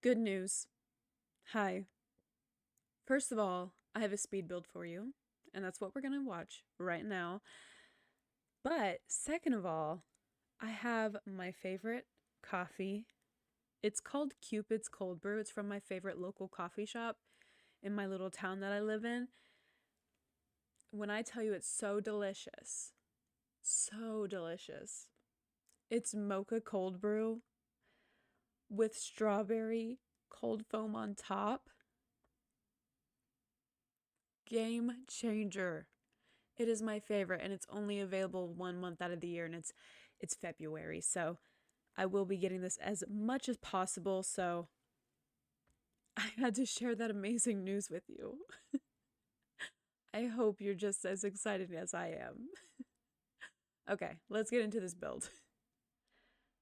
Good news. Hi. First of all, I have a speed build for you, and that's what we're going to watch right now. But second of all, I have my favorite coffee. It's called Cupid's Cold Brew. It's from my favorite local coffee shop in my little town that I live in. When I tell you it's so delicious, so delicious. It's mocha cold brew with strawberry cold foam on top. Game changer. It is my favorite, and it's only available 1 month out of the year, and it's February. So I will be getting this as much as possible. So I had to share that amazing news with you. I hope you're just as excited as I am. Okay, let's get into this build.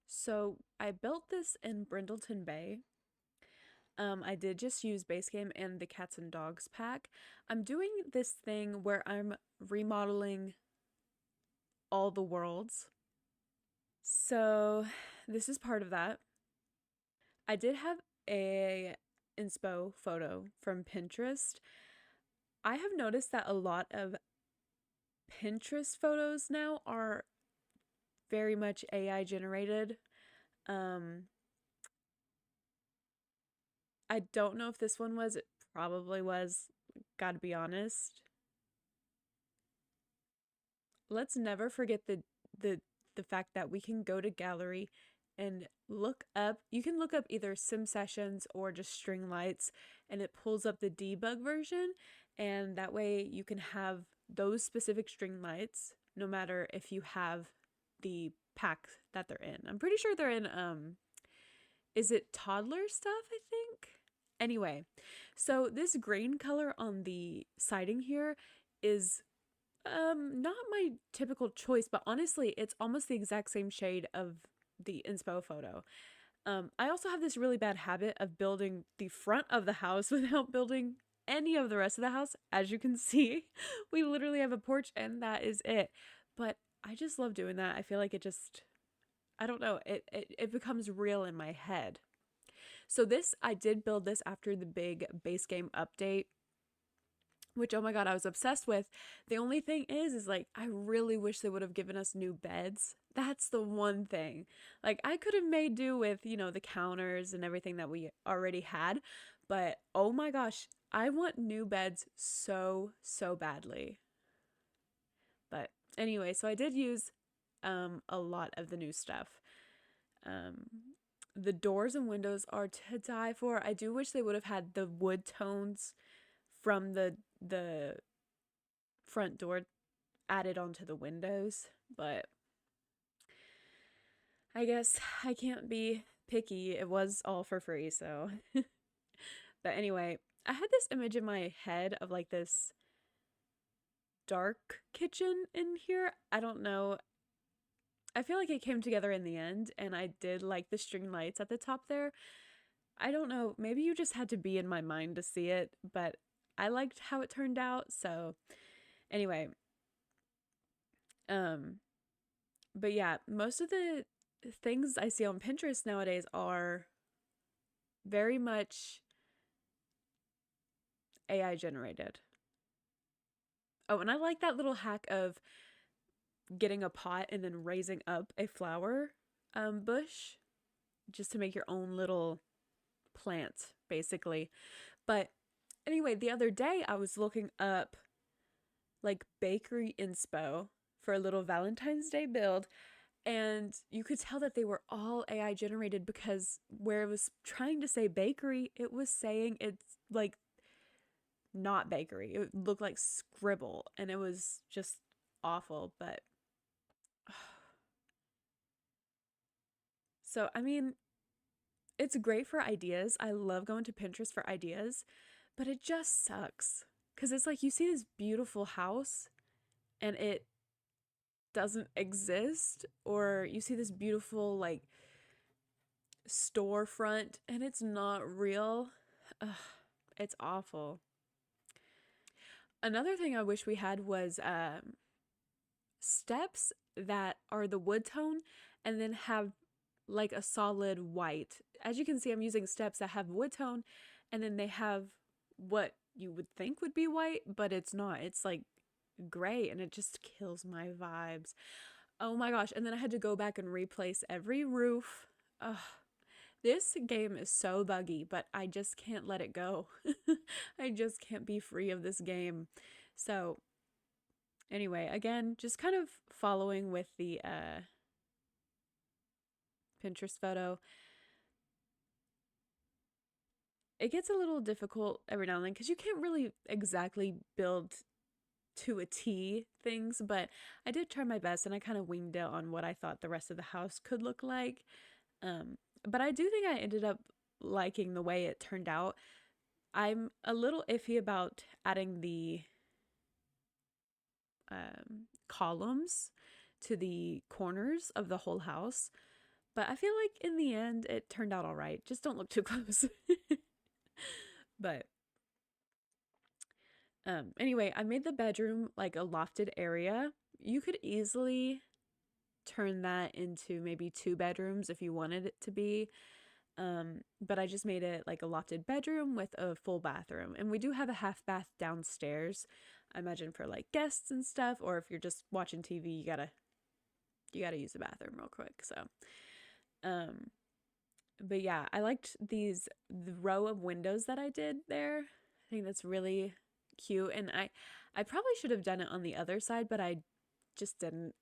So I built this in Brindleton Bay. I did just use base game and the cats and dogs pack. I'm doing this thing where I'm remodeling all the worlds. So this is part of that. I did have a inspo photo from Pinterest. I have noticed that a lot of Pinterest photos now are very much AI generated. Um, I don't know if this one was, it probably was, gotta be honest. Let's never forget the the fact that we can go to gallery and look up, you can look up either sim sessions or just string lights, and it pulls up the debug version, and that way you can have those specific string lights no matter if you have the pack that they're in. I'm pretty sure they're in is it toddler stuff, I think? Anyway, so this green color on the siding here is not my typical choice, but honestly, it's almost the exact same shade of the inspo photo. I also have this really bad habit of building the front of the house without building any of the rest of the house. As you can see, we literally have a porch and that is it. But I just love doing that. I feel like it just, I don't know, it becomes real in my head. So this, I did build this after the big base game update, which oh my god, I was obsessed with. The only thing is like I really wish they would have given us new beds. That's the one thing. Like I could have made do with, the counters and everything that we already had, but oh my gosh, I want new beds so badly. But anyway, so I did use a lot of the new stuff. Um the doors and windows are to die for. I do wish they would have had the wood tones from the front door added onto the windows, but I guess I can't be picky. It was all for free, so. But anyway, I had this image in my head of like this dark kitchen in here. I don't know. I feel like it came together in the end, and I did like the string lights at the top there. I don't know. Maybe you just had to be in my mind to see it, but I liked how it turned out. So, anyway, um, but yeah, most of the things I see on Pinterest nowadays are very much AI generated. Oh, and I like that little hack of getting a pot and then raising up a flower bush just to make your own little plant, basically. But anyway, the other day I was looking up like bakery inspo for a little Valentine's Day build, and you could tell that they were all AI generated because where it was trying to say bakery, it was saying it's like not bakery. It looked like scribble, and it was just awful. But so, I mean, it's great for ideas. I love going to Pinterest for ideas, but it just sucks because it's like you see this beautiful house and it doesn't exist, or you see this beautiful, like, storefront and it's not real. Ugh, it's awful. Another thing I wish we had was steps that are the wood tone and then have like a solid white. As you can see, I'm using steps that have wood tone, and then they have what you would think would be white, but it's not. It's like gray, and it just kills my vibes. Oh my gosh. And then I had to go back and replace every roof. Ugh. This game is so buggy, but I just can't let it go. I just can't be free of this game. So, anyway, again, just kind of following with the Pinterest photo. It gets a little difficult every now and then because you can't really exactly build to a T things, but I did try my best and I kind of winged it on what I thought the rest of the house could look like. Um, but I do think I ended up liking the way it turned out. I'm a little iffy about adding the columns to the corners of the whole house, but I feel like in the end it turned out all right. Just don't look too close. But anyway, I made the bedroom like a lofted area. You could easily turn that into maybe 2 bedrooms if you wanted it to be. But I just made it like a lofted bedroom with a full bathroom. And we do have a half bath downstairs. I imagine for like guests and stuff, or if you're just watching TV, you gotta use the bathroom real quick. So um but yeah, I liked the row of windows that I did there. I think that's really cute. And I probably should have done it on the other side, but I just didn't.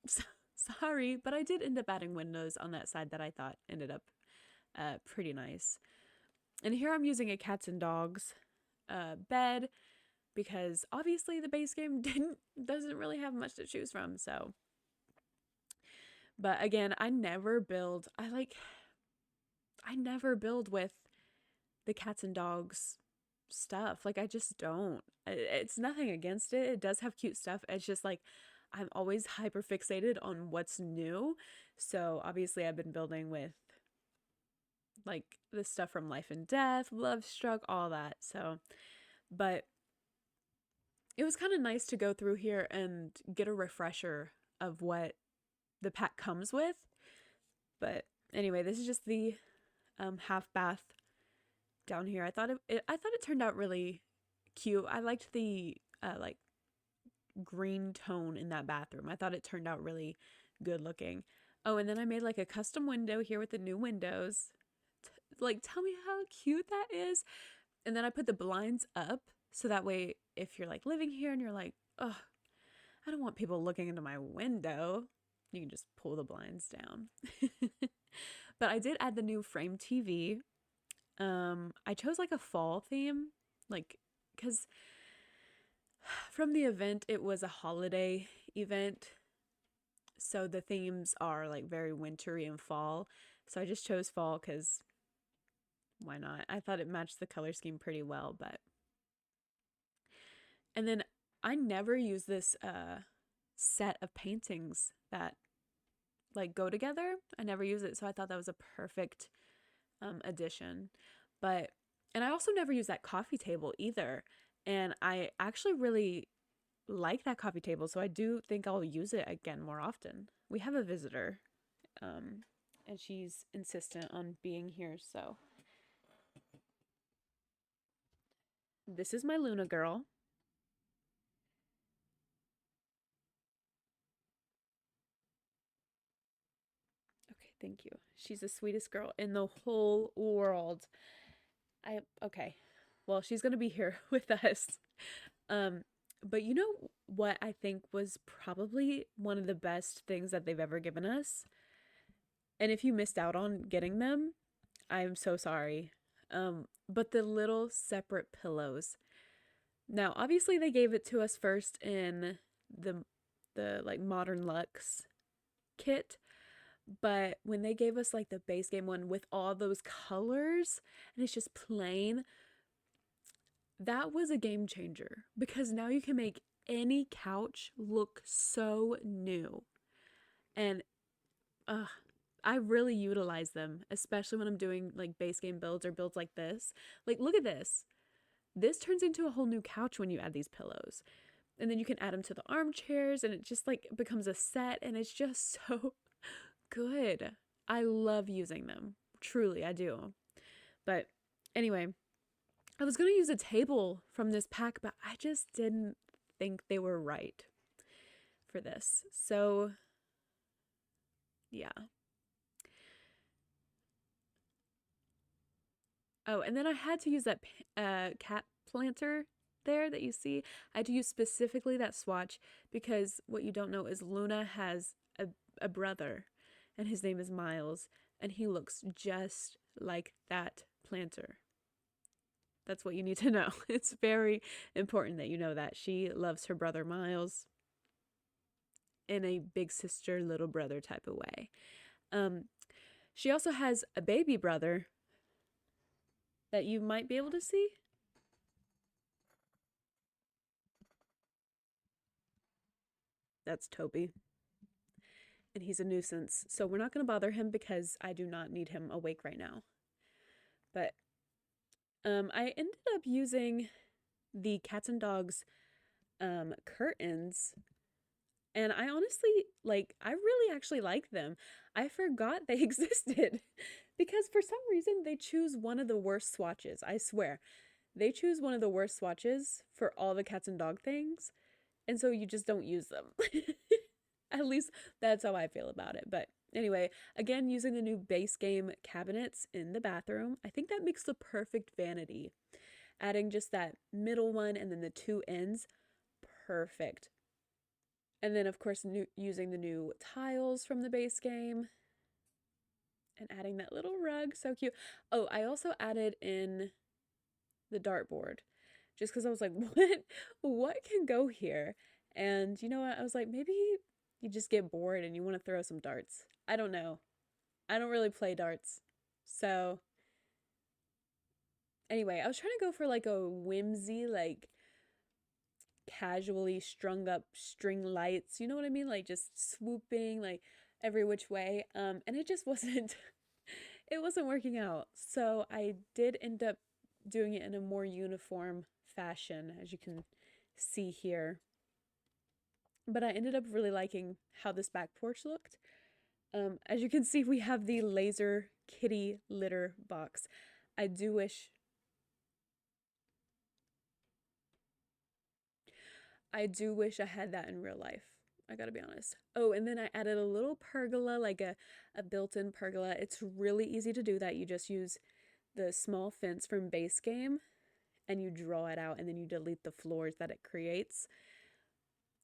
Sorry, but I did end up adding windows on that side that I thought ended up pretty nice. And here I'm using a cats and dogs bed because obviously the base game doesn't really have much to choose from. So, but again, I never build with the cats and dogs stuff. Like I just don't. It's nothing against it. It does have cute stuff. It's just like I'm always hyper fixated on what's new. So obviously I've been building with like the stuff from Life and Death, Love Struck, all that. So, but it was kind of nice to go through here and get a refresher of what the pack comes with. But anyway, this is just the half bath down here. I thought it turned out really cute. I liked the like green tone in that bathroom. I thought it turned out really good looking. Oh, and then I made like a custom window here with the new windows. Like, tell me how cute that is. And then I put the blinds up so that way if you're like living here and you're like, oh, I don't want people looking into my window, you can just pull the blinds down. But I did add the new frame TV. I chose like a fall theme, like, because from the event, it was a holiday event. So the themes are like very wintry and fall. So I just chose fall because why not? I thought it matched the color scheme pretty well, but. And then I never use this set of paintings that like go together. I never use it, so I thought that was a perfect addition. But and I also never use that coffee table either. And I actually really like that coffee table, so I do think I'll use it again more often. We have a visitor, and she's insistent on being here, so this is my Luna girl. Okay, thank you. She's the sweetest girl in the whole world. Okay. Well, she's gonna be here with us. Um, but you know what I think was probably one of the best things that they've ever given us? And if you missed out on getting them, I'm so sorry. But the little separate pillows. Now, obviously they gave it to us first in the like Modern Luxe kit, but when they gave us like the base game one with all those colors and it's just plain, that was a game changer because now you can make any couch look so new. And I really utilize them, especially when I'm doing like base game builds or builds like this. Like, look at this. This turns into a whole new couch when you add these pillows. And then you can add them to the armchairs and it just like becomes a set and it's just so good. I love using them. Truly, I do. But anyway, I was going to use a table from this pack, but I just didn't think they were right for this. So, yeah. Oh, and then I had to use that cat planter there that you see. I had to use specifically that swatch because what you don't know is Luna has a brother, and his name is Miles, and he looks just like that planter. That's what you need to know. It's very important that you know that. She loves her brother Miles in a big sister, little brother type of way. Um, she also has a baby brother that you might be able to see. That's Toby. And he's a nuisance. So we're not going to bother him because I do not need him awake right now. But I ended up using the cats and dogs curtains, and I honestly I really actually like them. I forgot they existed because for some reason they choose one of the worst swatches. I swear. They choose one of the worst swatches for all the cats and dog things, and so you just don't use them. At least that's how I feel about it. But anyway, again, using the new base game cabinets in the bathroom, I think that makes the perfect vanity. Adding just that middle one and then the two ends, perfect. And then, of course, using the new tiles from the base game and adding that little rug, so cute. Oh, I also added in the dartboard just because I was like, what can go here? And you know what? I was like, maybe you just get bored and you want to throw some darts. I don't know. I don't really play darts. So anyway, I was trying to go for like a whimsy, like casually strung up string lights. You know what I mean? Like just swooping like every which way. And it just wasn't it wasn't working out. So I did end up doing it in a more uniform fashion, as you can see here. But I ended up really liking how this back porch looked. As you can see, we have the laser kitty litter box. I do wish I had that in real life. I gotta be honest. Oh, and then I added a little pergola, like a built-in pergola. It's really easy to do that. You just use the small fence from base game and you draw it out and then you delete the floors that it creates.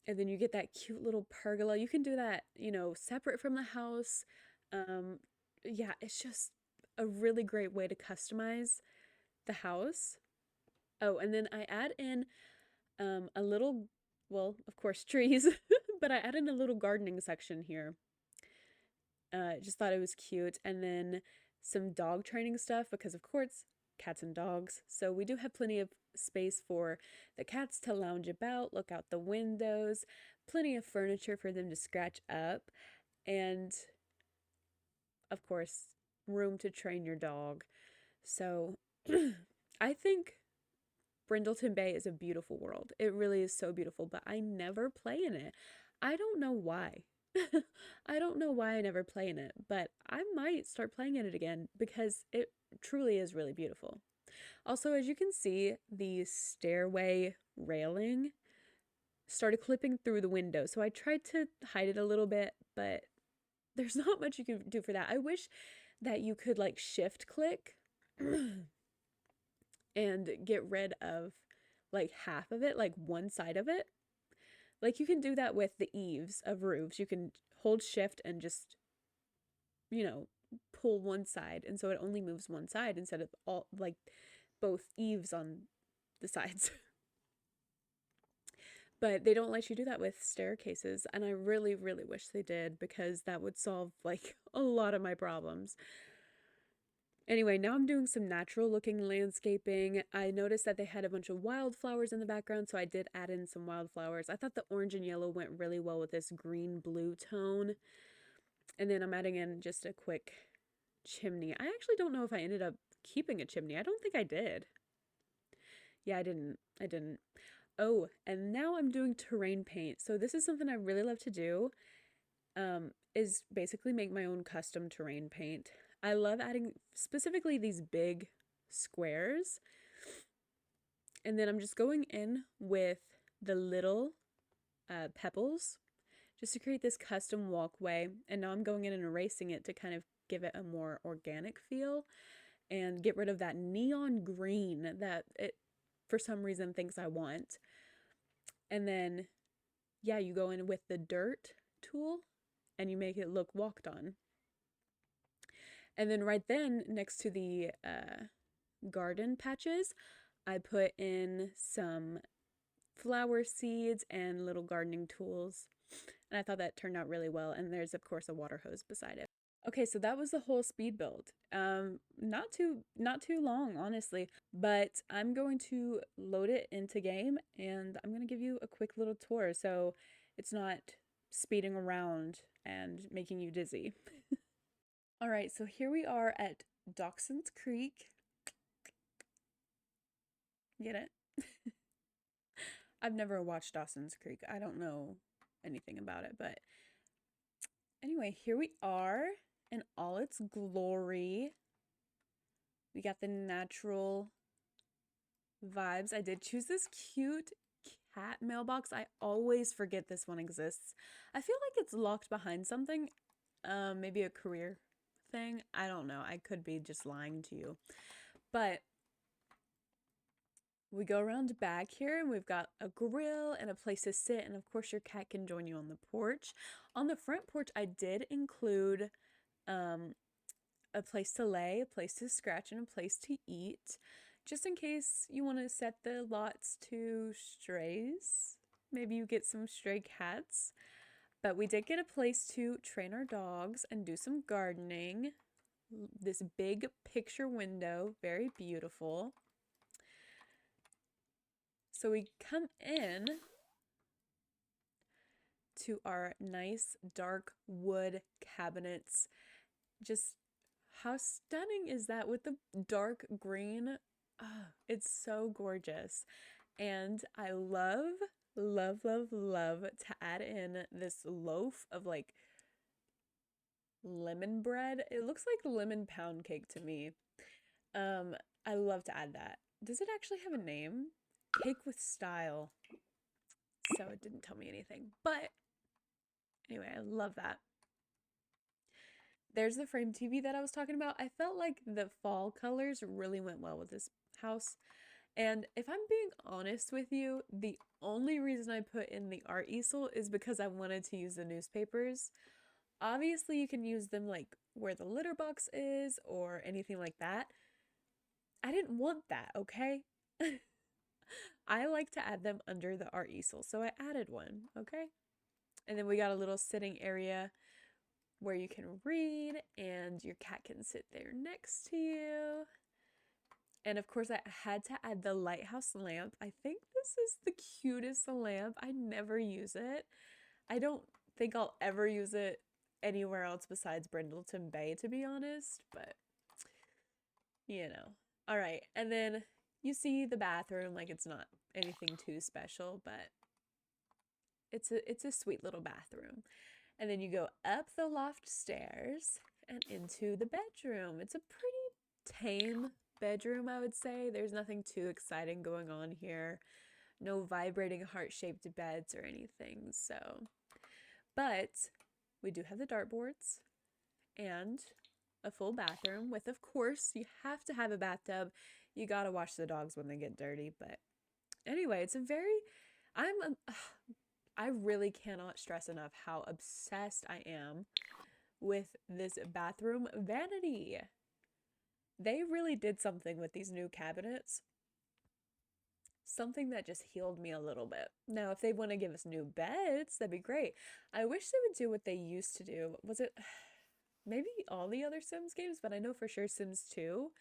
And then you get that cute little pergola. You can do that, separate from the house. Um, yeah, it's just a really great way to customize the house. Oh, and then I add in a little, well, of course, trees, but I add in a little gardening section here. Just thought it was cute. And then some dog training stuff because, of course, cats and dogs. So we do have plenty of space for the cats to lounge about, look out the windows, plenty of furniture for them to scratch up, and, of course, room to train your dog. So I think Brindleton Bay is a beautiful world. It really is so beautiful, but I never play in it. I don't know why. I don't know why I never play in it, but I might start playing in it again because it truly is really beautiful. Also, as you can see, the stairway railing started clipping through the window. So I tried to hide it a little bit, but there's not much you can do for that. I wish that you could like shift click and get rid of like half of it, like one side of it. Like you can do that with the eaves of roofs. You can hold shift and just, you know, pull one side. And so it only moves one side instead of all like both eaves on the sides. But they don't let you do that with staircases. And I really, really wish they did because that would solve like a lot of my problems. Anyway, now I'm doing some natural looking landscaping. I noticed that they had a bunch of wildflowers in the background, so I did add in some wildflowers. I thought the orange and yellow went really well with this green blue tone. And then I'm adding in just a quick chimney. I actually don't know if I ended up keeping a chimney. I don't think I did. Yeah, I didn't. I didn't. Oh, and now I'm doing terrain paint. So this is something I really love to do. is basically make my own custom terrain paint. I love adding specifically these big squares. And then I'm just going in with the little pebbles just to create this custom walkway. And now I'm going in and erasing it to kind of give it a more organic feel and get rid of that neon green that it for some reason thinks I want. And then, yeah, you go in with the dirt tool and you make it look walked on. And then right then, next to the garden patches, I put in some flower seeds and little gardening tools. And I thought that turned out really well. And there's, of course, a water hose beside it. Okay, so that was the whole speed build. Not too long, honestly, but I'm going to load it into game and I'm going to give you a quick little tour so it's not speeding around and making you dizzy. All right, so here we are at Dawson's Creek. Get it? I've never watched Dawson's Creek. I don't know anything about it, but anyway, here we are in all its glory. We got the natural vibes. I did choose this cute cat mailbox. I always forget this one exists. I feel like it's locked behind something. Maybe a career thing. I don't know. I could be just lying to you. But we go around back here and we've got a grill and a place to sit. And of course, your cat can join you on the porch. On the front porch, I did include a place to lay, a place to scratch, and a place to eat, just in case you want to set the lots to strays. Maybe you get some stray cats. But we did get a place to train our dogs and do some gardening. This big picture window, very beautiful. So we come in to our nice dark wood cabinets. Just how stunning is that with the dark green? Oh, it's so gorgeous. And I love, love, love, love to add in this loaf of like lemon bread. It looks like lemon pound cake to me. I love to add that. Does it actually have a name? Cake with style. So it didn't tell me anything. But anyway, I love that. There's the frame TV that I was talking about. I felt like the fall colors really went well with this house. And if I'm being honest with you, the only reason I put in the art easel is because I wanted to use the newspapers. Obviously, you can use them like where the litter box is or anything like that. I didn't want that, okay? I like to add them under the art easel, so I added one, okay? And then we got a little sitting area where you can read and your cat can sit there next to you. And of course, I had to add the lighthouse lamp. I think this is the cutest lamp. I never use it. I don't think I'll ever use it anywhere else besides Brindleton Bay, to be honest, but you know. All right, and then you see the bathroom, like it's not anything too special, but it's a sweet little bathroom. And then you go up the loft stairs and into the bedroom. It's a pretty tame bedroom, I would say. There's nothing too exciting going on here. No vibrating heart-shaped beds or anything, so. But we do have the dartboards and a full bathroom with, of course, you have to have a bathtub. You gotta wash the dogs when they get dirty, but anyway, it's a very, I really cannot stress enough how obsessed I am with this bathroom vanity. They really did something with these new cabinets. Something that just healed me a little bit. Now, if they want to give us new beds, that'd be great. I wish they would do what they used to do. Was it maybe all the other Sims games, but I know for sure Sims 2,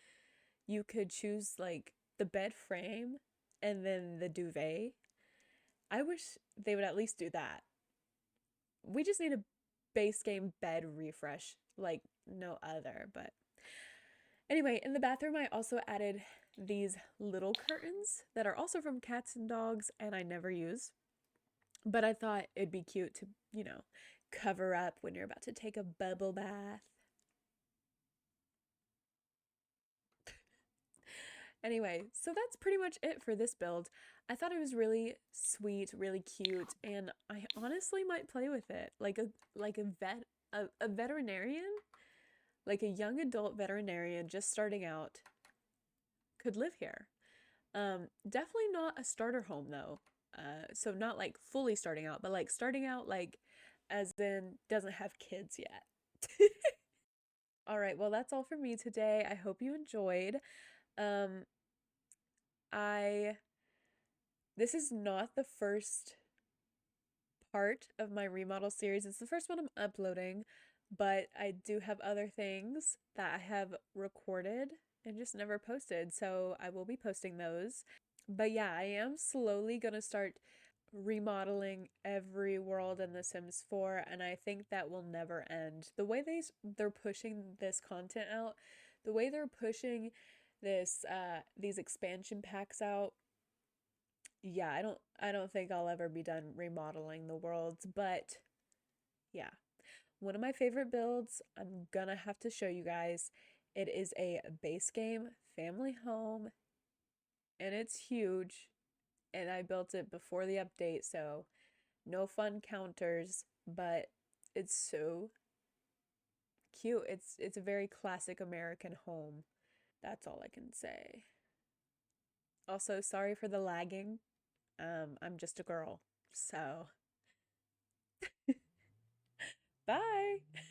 you could choose like the bed frame and then the duvet. I wish they would at least do that. We just need a base game bed refresh like no other, but anyway, in the bathroom, I also added these little curtains that are also from cats and dogs and I never use. But I thought it'd be cute to, cover up when you're about to take a bubble bath. Anyway, so that's pretty much it for this build. I thought it was really sweet, really cute, and I honestly might play with it. Like a veterinarian, like a young adult veterinarian just starting out could live here. Definitely not a starter home though. So not like fully starting out, but like starting out like as in doesn't have kids yet. All right, well that's all for me today. I hope you enjoyed. Um, I This is not the first part of my remodel series. It's the first one I'm uploading, but I do have other things that I have recorded and just never posted, so I will be posting those. But yeah, I am slowly gonna start remodeling every world in The Sims 4, and I think that will never end. The way they're pushing this content out, the way they're pushing these expansion packs out, yeah, I don't think I'll ever be done remodeling the worlds, but yeah. One of my favorite builds, I'm gonna have to show you guys. It is a base game family home and it's huge, and I built it before the update, so no fun counters, but it's so cute. It's a very classic American home. That's all I can say. Also, sorry for the lagging. I'm just a girl. So, bye.